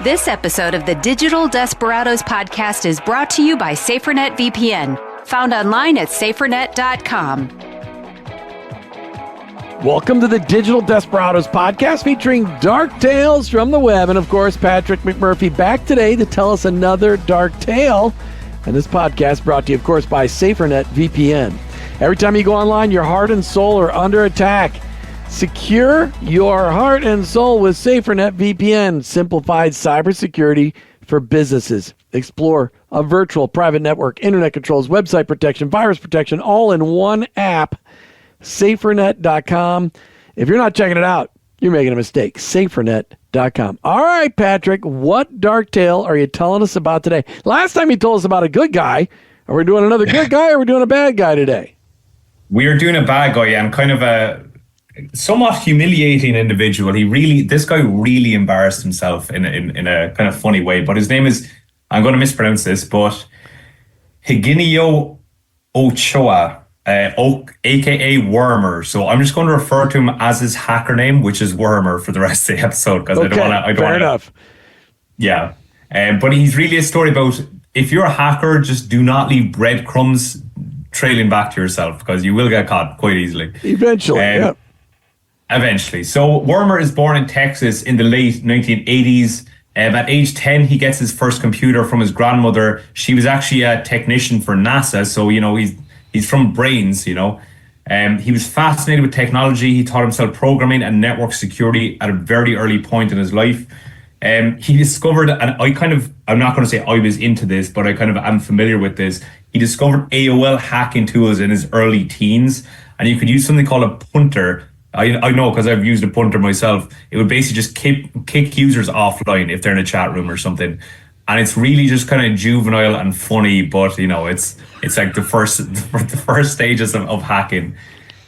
This episode of the Digital Desperados podcast is brought to you by SaferNet VPN, found online at safernet.com. Welcome to the Digital Desperados podcast featuring dark tales from the web. And of course, Patrick McMurphy back today to tell us another dark tale. And this podcast brought to you, of course, by SaferNet VPN. Every time you go online, your heart and soul are under attack. Secure your heart and soul with SaferNet VPN, simplified cybersecurity for businesses. Explore a virtual private network, internet controls, website protection, virus protection, all in one app. SaferNet.com. If you're not checking it out, you're making a mistake. SaferNet.com. All right, Patrick, what dark tale are you telling us about today? Last time you told us about a good guy. Are we doing another good guy or are we doing a bad guy today? We are doing a bad guy and kind of a somewhat humiliating individual. This guy really embarrassed himself in a kind of funny way. But his name is, I'm going to mispronounce this, but Higinio Ochoa, aka w0rmer's. So I'm just going to refer to him as his hacker name, which is w0rmer for the rest of the episode because I don't want to. Fair enough. Yeah, but he's really a story about if you're a hacker, just do not leave breadcrumbs trailing back to yourself because you will get caught quite easily. Eventually, yeah. Eventually. So w0rmer is born in Texas in the late 1980s. At age 10, he gets his first computer from his grandmother. She was actually a technician for NASA. So, he's from brains, He was fascinated with technology. He taught himself programming and network security at a very early point in his life. He discovered, and I'm not going to say I was into this, but I kind of am familiar with this. He discovered AOL hacking tools in his early teens. And you could use something called a punter. I know because I've used a punter myself. It would basically just kick users offline if they're in a chat room or something. And it's really just kind of juvenile and funny, but it's like the first stages of hacking.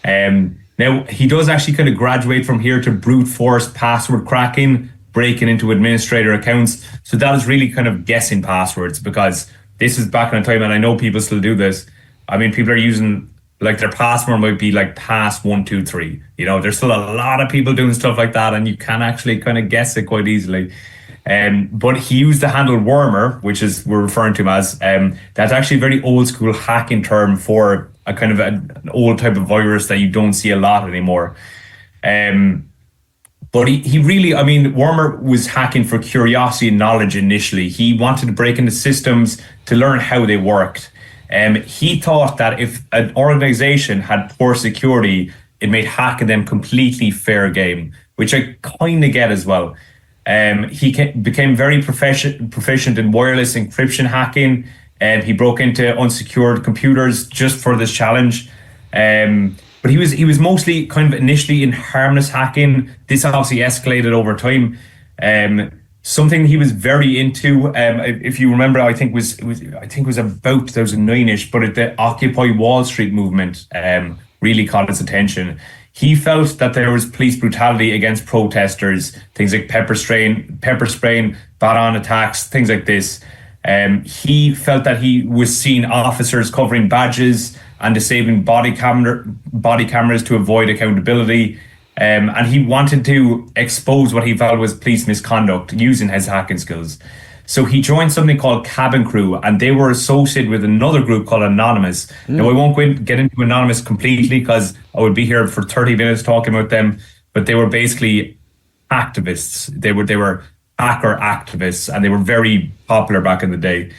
Now he does actually kind of graduate from here to brute force password cracking, breaking into administrator accounts. So that is really kind of guessing passwords because this is back in a time, and I know people still do this. I mean, people are using like their password might be like pass123. There's still a lot of people doing stuff like that, and you can actually kind of guess it quite easily. But he used the handle w0rmer, which is we're referring to him as. That's actually a very old school hacking term for a kind of an old type of virus that you don't see a lot anymore. But he really, w0rmer was hacking for curiosity and knowledge initially. He wanted to break into systems to learn how they worked. He thought that if an organization had poor security, it made hacking them completely fair game, which I kind of get as well. He became very proficient in wireless encryption hacking, and he broke into unsecured computers just for this challenge. But he was mostly kind of initially in harmless hacking. This obviously escalated over time. Something he was very into, if you remember, I think it was about 2009ish, but the Occupy Wall Street movement really caught his attention. He felt that there was police brutality against protesters, things like pepper spraying, baton attacks, things like this. He felt that he was seeing officers covering badges and disabling body cameras to avoid accountability. And he wanted to expose what he felt was police misconduct using his hacking skills. So he joined something called Cabin Crew, and they were associated with another group called Anonymous. Now, I won't get into Anonymous completely because I would be here for 30 minutes talking about them, but they were basically activists. They were hacker activists, and they were very popular back in the day.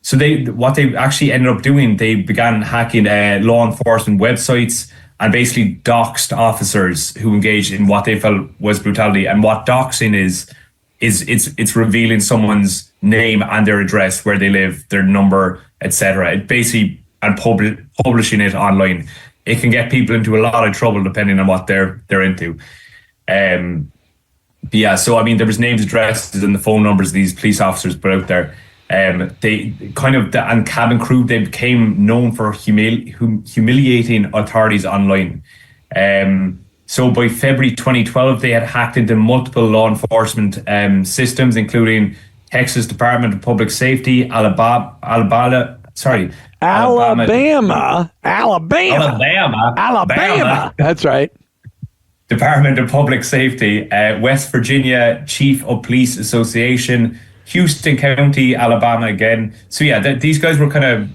So what they actually ended up doing, they began hacking law enforcement websites and basically doxed officers who engaged in what they felt was brutality. And what doxing is it's revealing someone's name and their address, where they live, their number, etc. It basically, and publishing it online. It can get people into a lot of trouble depending on what they're into. But yeah, so there was names, addresses, and the phone numbers of these police officers put out there. They kind of, and Cabin Crew, they became known for humiliating authorities online. So by February 2012, they had hacked into multiple law enforcement systems, including Texas Department of Public Safety, Alabama. That's right. Department of Public Safety, West Virginia Chief of Police Association, Houston County, Alabama again. So yeah, these guys were kind of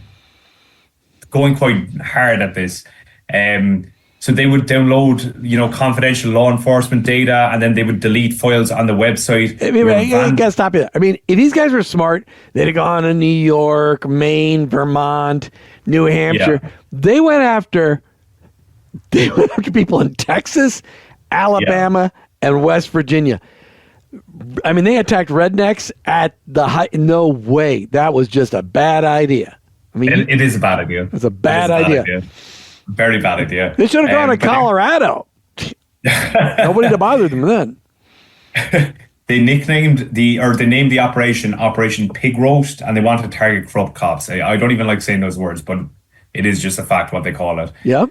going quite hard at this. So they would download, confidential law enforcement data, and then they would delete files on the website. I mean, I gotta stop you. I mean, if these guys were smart, they'd have gone to New York, Maine, Vermont, New Hampshire. Yeah. They went after people in Texas, Alabama, and West Virginia. I mean, they attacked rednecks at the height. No way. That was just a bad idea. I mean, it is a bad idea. It's a bad idea. Very bad idea. They should have gone to Colorado. Nobody to bother them then. They named the Operation Pig Roast, and they wanted to target corrupt cops. I don't even like saying those words, but it is just a fact what they call it. Yeah.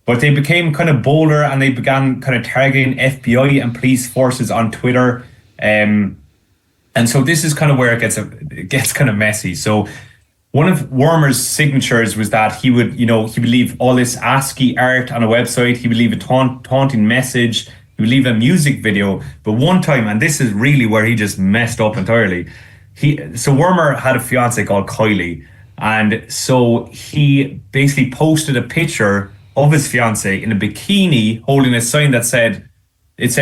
But they became kind of bolder, and they began kind of targeting FBI and police forces on Twitter. And so this is kind of where it gets kind of messy. So one of w0rmer's signatures was that he would leave all this ASCII art on a website. He would leave a taunting message. He would leave a music video. But one time, and this is really where he just messed up entirely. So w0rmer had a fiancée called Kylie. And so he basically posted a picture of his fiancée in a bikini holding a sign that said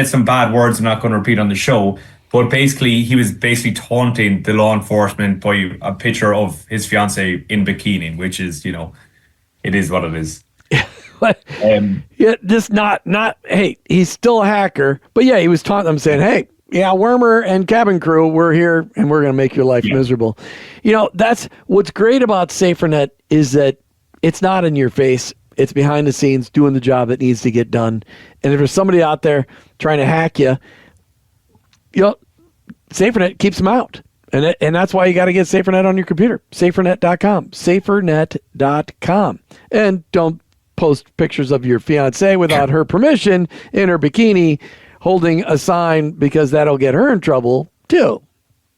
some bad words I'm not going to repeat on the show. But basically, he was taunting the law enforcement by a picture of his fiancée in bikini, which is, it is what it is. Yeah, just not. Hey, he's still a hacker, but yeah, he was taunting them, saying, "Hey, yeah, w0rmer and cabin crew, we're here, and we're going to make your life miserable." That's what's great about SaferNet is that it's not in your face. It's behind the scenes doing the job that needs to get done. And if there's somebody out there trying to hack you, SaferNet keeps them out. And that's why you got to get SaferNet on your computer. SaferNet.com. SaferNet.com. And don't post pictures of your fiancée without her permission in her bikini holding a sign, because that'll get her in trouble too.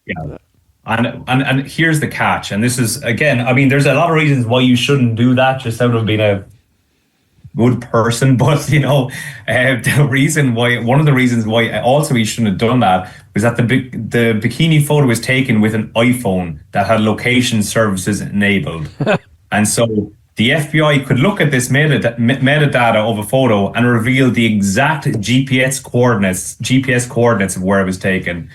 Yeah. And here's the catch. And this is, again, I mean, there's a lot of reasons why you shouldn't do that just out of being a good person, but one of the reasons why also he shouldn't have done that was that the bikini photo was taken with an iPhone that had location services enabled. And so the FBI could look at this metadata of a photo and reveal the exact GPS coordinates of where it was taken.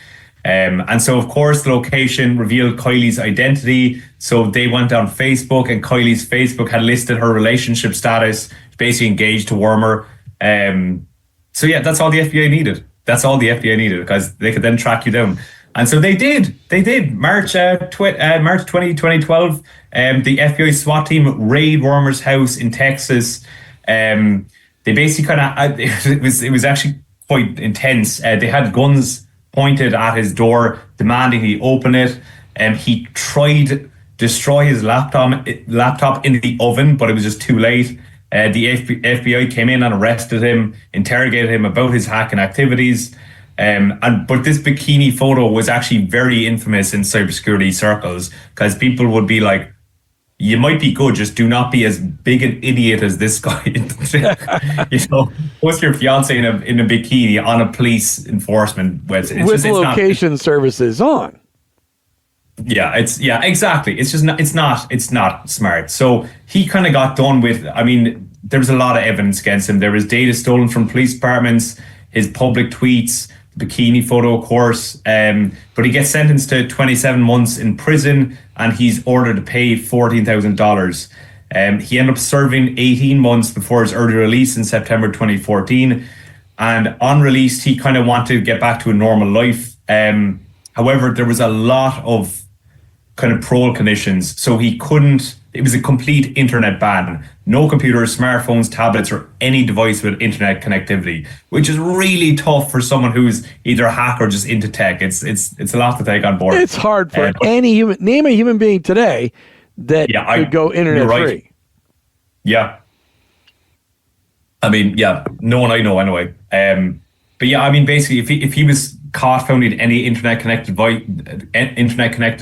And so, of course, the location revealed Kylie's identity. So they went on Facebook, and Kylie's Facebook had listed her relationship status, basically engaged to w0rmer. So yeah, that's all the FBI needed. That's all the FBI needed, because they could then track you down. And so they did. March 20, 2012, the FBI SWAT team raided w0rmer's house in Texas. They basically it was actually quite intense. They had guns pointed at his door, demanding he open it. He tried to destroy his laptop in the oven, but it was just too late. The FBI came in and arrested him, interrogated him about his hacking activities. But this bikini photo was actually very infamous in cybersecurity circles, because people would be like, you might be good, just do not be as big an idiot as this guy. Post your fiance in a bikini on a police enforcement website. With location services on. Yeah, exactly. It's not smart. So he kind of got done with, I mean, there was a lot of evidence against him. There was data stolen from police departments, his public tweets, bikini photo, of course. But he gets sentenced to 27 months in prison, and he's ordered to pay $14,000. He ended up serving 18 months before his early release in September 2014. And on release, he kind of wanted to get back to a normal life. However, there was a lot of kind of parole conditions, so he couldn't. It was a complete internet ban. No computers, smartphones, tablets, or any device with internet connectivity, which is really tough for someone who's either a hacker or just into tech. It's a lot to take on board. It's hard for any human. Name a human being today that could go internet free. Yeah. I mean, yeah, no one I know anyway. But yeah, I mean, basically, if he was caught found in any internet connected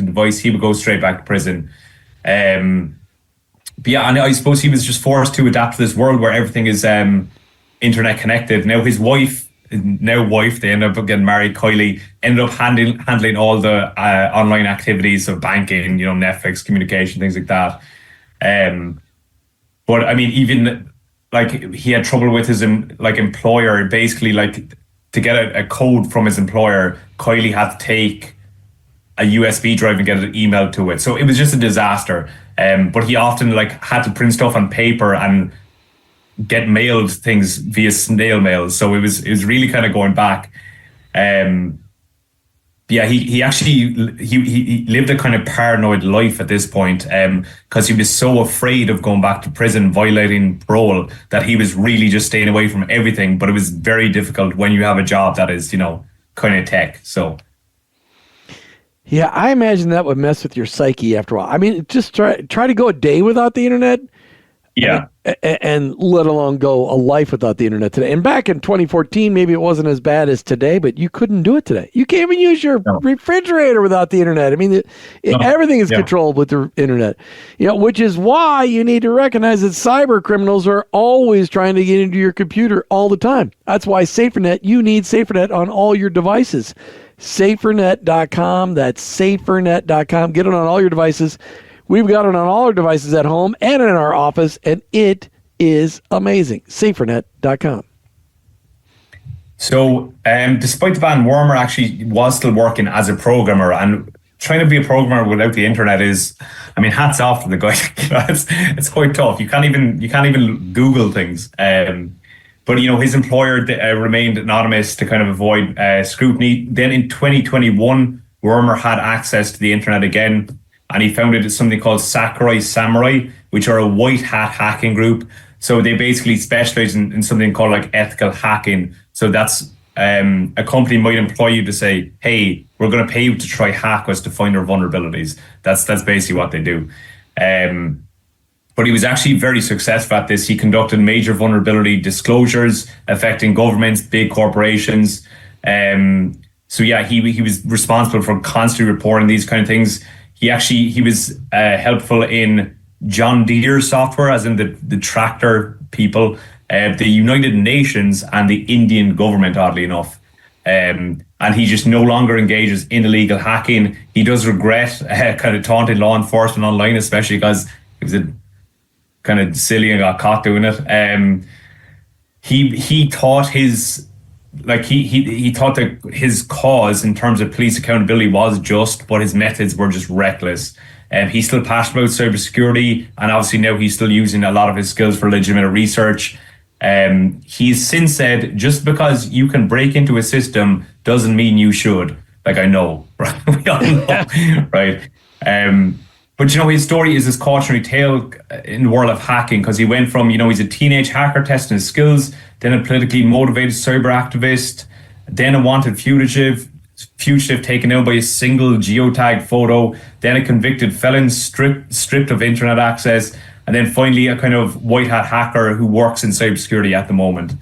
device, he would go straight back to prison. But yeah, and I suppose he was just forced to adapt to this world where everything is internet connected. Now his wife, they ended up getting married, Kylie, ended up handling all the online activities of banking, Netflix, communication, things like that. But I mean, even like he had trouble with his employer. Basically, like to get a code from his employer, Kylie had to take a USB drive and get an email to it. So it was just a disaster. But he often had to print stuff on paper and get mailed things via snail mail. So it was really kind of going back. He actually lived a kind of paranoid life at this point, because he was so afraid of going back to prison, violating parole, that he was really just staying away from everything. But it was very difficult when you have a job that is, kind of tech. So. Yeah, I imagine that would mess with your psyche after a while. I mean, just try to go a day without the internet. Yeah. And let alone go a life without the internet today. And back in 2014, maybe it wasn't as bad as today, but you couldn't do it today. You can't even use your refrigerator without the internet. I mean, everything is controlled with the internet, which is why you need to recognize that cyber criminals are always trying to get into your computer all the time. That's why SaferNet, you need SaferNet on all your devices. SaferNet.com. That's SaferNet.com. Get it on all your devices. We've got it on all our devices at home and in our office, and it is amazing. SaferNet.com. So, despite the ban, w0rmer actually was still working as a programmer, and trying to be a programmer without the internet is, I mean, hats off to the guy. It's quite tough. You can't even Google things. But his employer remained anonymous to kind of avoid scrutiny. Then in 2021, w0rmer had access to the internet again, and he founded something called Samurai, which are a white hat hacking group. So they basically specialize in something called ethical hacking. So that's a company might employ you to say, hey, we're going to pay you to try hack us to find our vulnerabilities. That's basically what they do. But he was actually very successful at this. He conducted major vulnerability disclosures affecting governments, big corporations. He was responsible for constantly reporting these kind of things. He was helpful in John Deere software, as in the tractor people, the United Nations, and the Indian government, oddly enough. And he just no longer engages in illegal hacking. He does regret kind of taunting law enforcement online, especially because he was kind of silly and got caught doing it. He thought he thought that his cause in terms of police accountability was just, but his methods were just reckless. He's still passionate about cybersecurity, and obviously now he's still using a lot of his skills for legitimate research. He's since said, just because you can break into a system doesn't mean you should. I know, right? We all know, right? But his story is this cautionary tale in the world of hacking, because he went from, he's a teenage hacker testing his skills, then a politically motivated cyber activist, then a wanted fugitive taken out by a single geotagged photo, then a convicted felon stripped of internet access, and then finally a kind of white hat hacker who works in cybersecurity at the moment.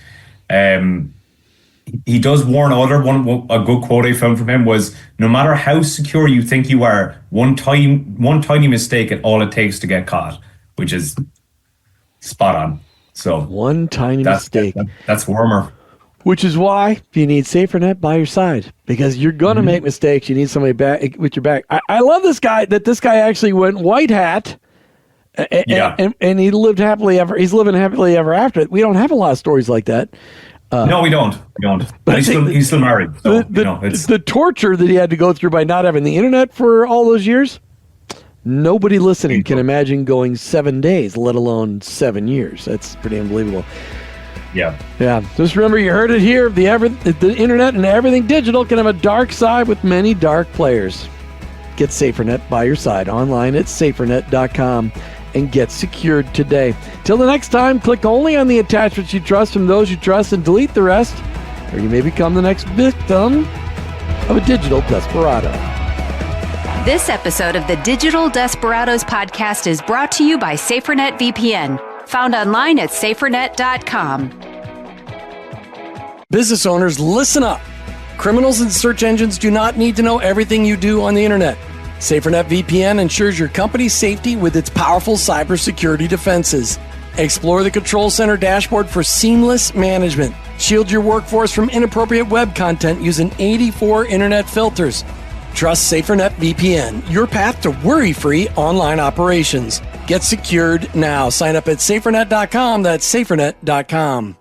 He does warn a good quote I found from him was, no matter how secure you think you are, one tiny mistake is all it takes to get caught, which is spot on. So one tiny mistake. That's w0rmer. Which is why you need SaferNet by your side, because you're going to make mistakes. You need somebody back with your back. I love this guy, that this guy actually went white hat and he lived happily ever. He's living happily ever after. We don't have a lot of stories like that. No, we don't. But he's still married. So, the torture that he had to go through by not having the internet for all those years, nobody listening can imagine going 7 days, let alone 7 years. That's pretty unbelievable. Yeah. Just remember, you heard it here. The internet and everything digital can have a dark side with many dark players. Get SaferNet by your side online at SaferNet.com. and get secured today. Till the next time, click only on the attachments you trust from those you trust and delete the rest, or you may become the next victim of a digital desperado. This episode of the Digital Desperados podcast is brought to you by SaferNet VPN, found online at SaferNet.com. Business owners, listen up. Criminals and search engines do not need to know everything you do on the internet. SaferNet VPN ensures your company's safety with its powerful cybersecurity defenses. Explore the Control Center dashboard for seamless management. Shield your workforce from inappropriate web content using 84 internet filters. Trust SaferNet VPN, your path to worry-free online operations. Get secured now. Sign up at safernet.com. That's safernet.com.